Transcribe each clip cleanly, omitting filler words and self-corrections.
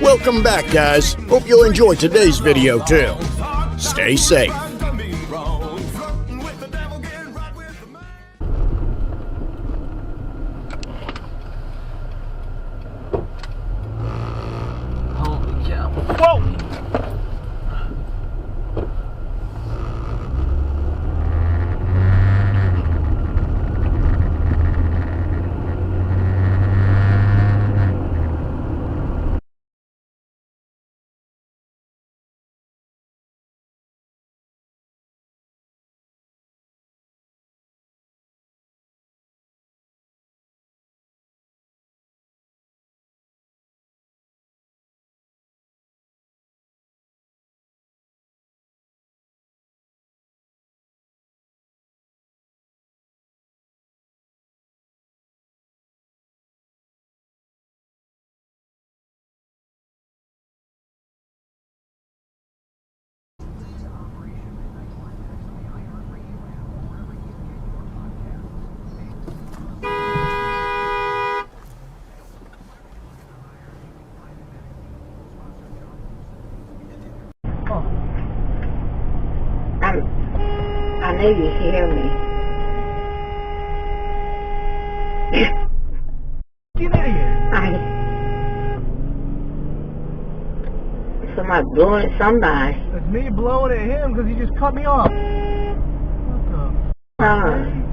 Welcome back, guys. Hope you'll enjoy today's video too. Stay safe. Holy cow. Whoa! I know you hear me. You idiot! Somebody blowing at somebody. It's me blowing at him because he just cut me off. What the?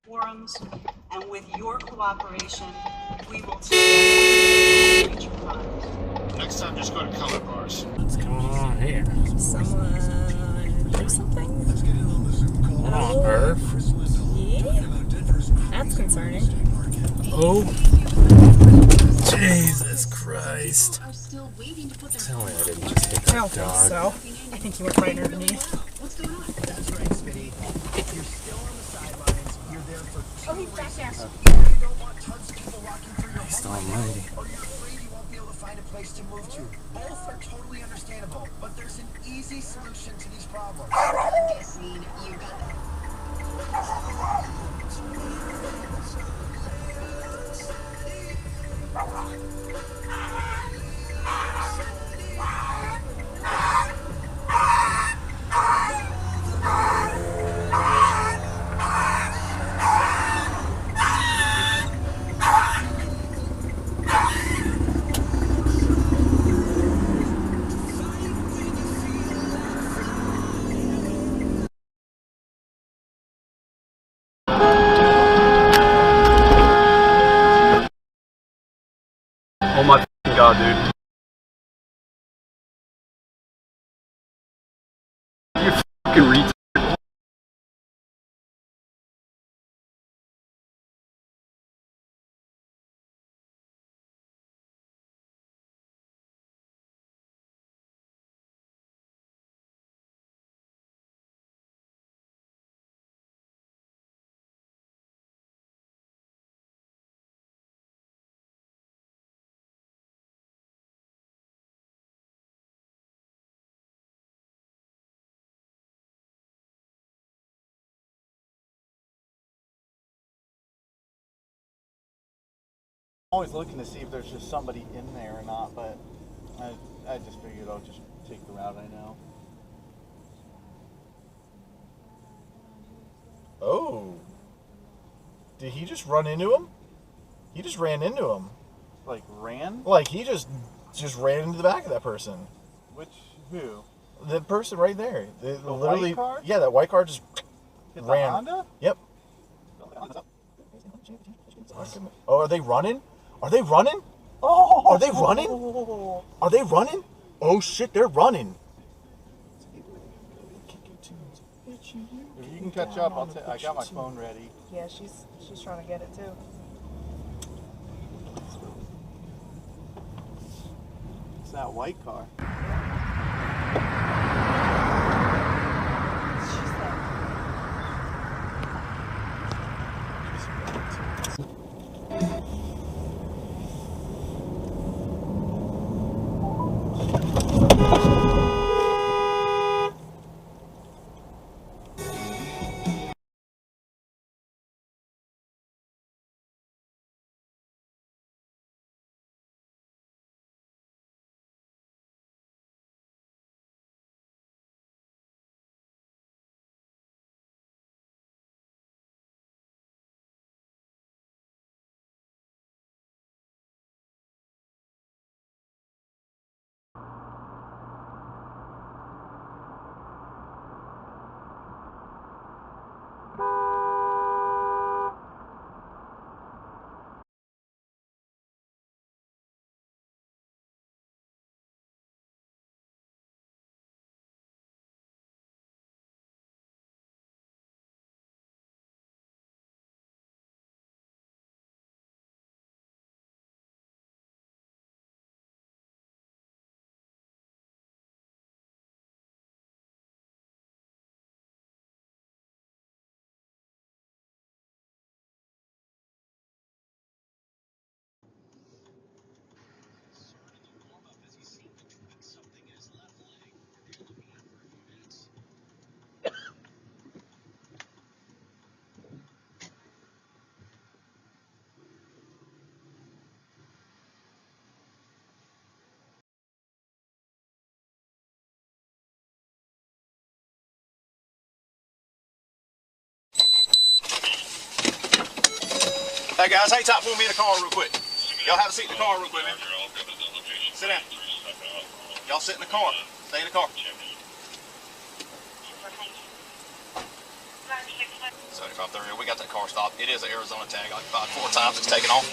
Forums, and with your cooperation, we will together reach your crimes. Next time, just go to color bars. What's going on here? Someone do something? What on earth? Yeah. That's concerning. Oh. Jesus Christ. Tell me I didn't just hit I don't that think dog. so. I think you went right underneath. That's right, Smitty. You're still on the sidelines. You're there for 2 he's back there. You don't want tons of people walking through your Christ home almighty. or you're afraid you won't be able to find a place to move to. Both are totally understandable, but there's an easy solution to these problems. I'm guessing you got that. Oh my f***ing god, dude. You f***ing retard. Always looking to see if there's just somebody in there or not, but I just figured I'll just take the route I know. Oh. Did he just run into him? He just ran into him. Like ran? Like he just ran into the back of that person. Which who? The person right there. The literally white car? Yeah, that white car just ran. The Honda? Yep. Oh, are they running? Are they running? Oh, are they running? Are they running? Oh shit, they're running. If you can catch up, I got my phone ready. Yeah, she's trying to get it too. It's that white car. Hey guys, hang tight for me in the car real quick. Y'all have a seat in the car real quick, man. Sit down. Y'all sit in the car. Stay in the car. 7530, we got that car stopped. It is an Arizona tag. I about 4 times it's taken off.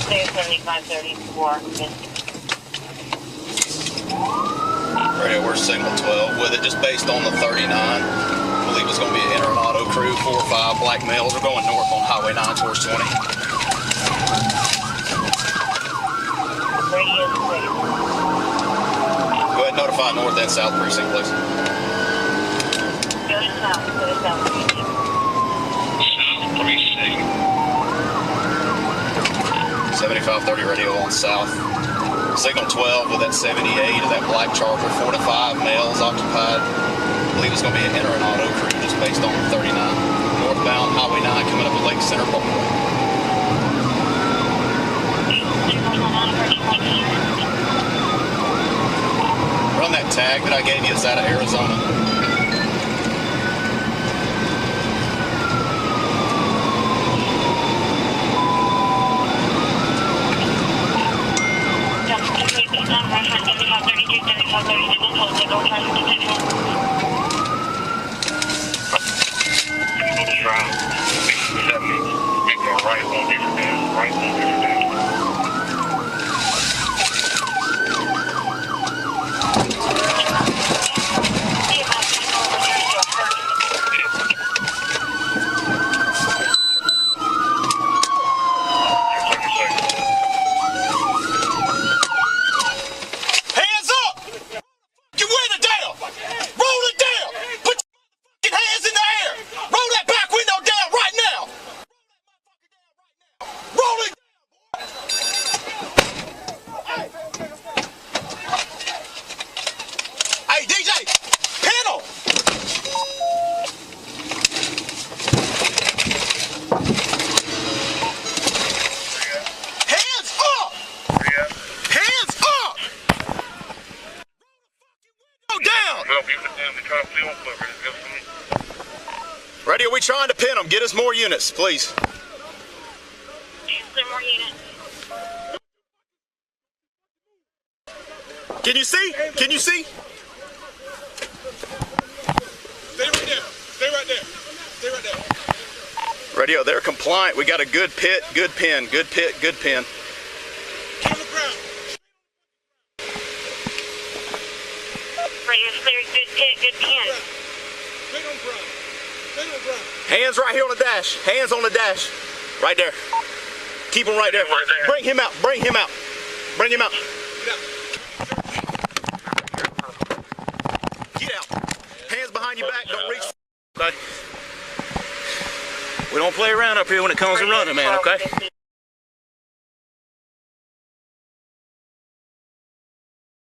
Clear 7534. Radio, we're signal 12 with it, just based on the 39. I believe it's going to be an inter and auto crew, 4 or 5 black males. We're going north on Highway 9 towards 20. Radio clear. Go ahead and notify North and South Precinct, please. Go to South. Go to South. South Precinct. 7530 radio on South. Signal 12 with that 78 of that black Charger, 4 to 5 males occupied. I believe it's going to be an inter and auto crew just based on 39. Northbound Highway 9 coming up at Lake Center Parkway. Run that tag that I gave you. It's out of Arizona. Radio, we trying to pin them. Get us more units, please. More units. Can you see? Can you see? Stay right there. Stay right there. Stay right there. Radio, they're compliant. We got a good pit, good pin, good pit, good pin. Get on the ground. Radio clear, good pit, good pin. Stay on the ground. Stay on the ground. Hands right here on the dash. Hands on the dash. Right there. Keep him right there. Bring him out. Bring him out. Bring him out. Get out. Hands behind your back. Don't reach. Okay. We don't play around up here when it comes to running, man, okay?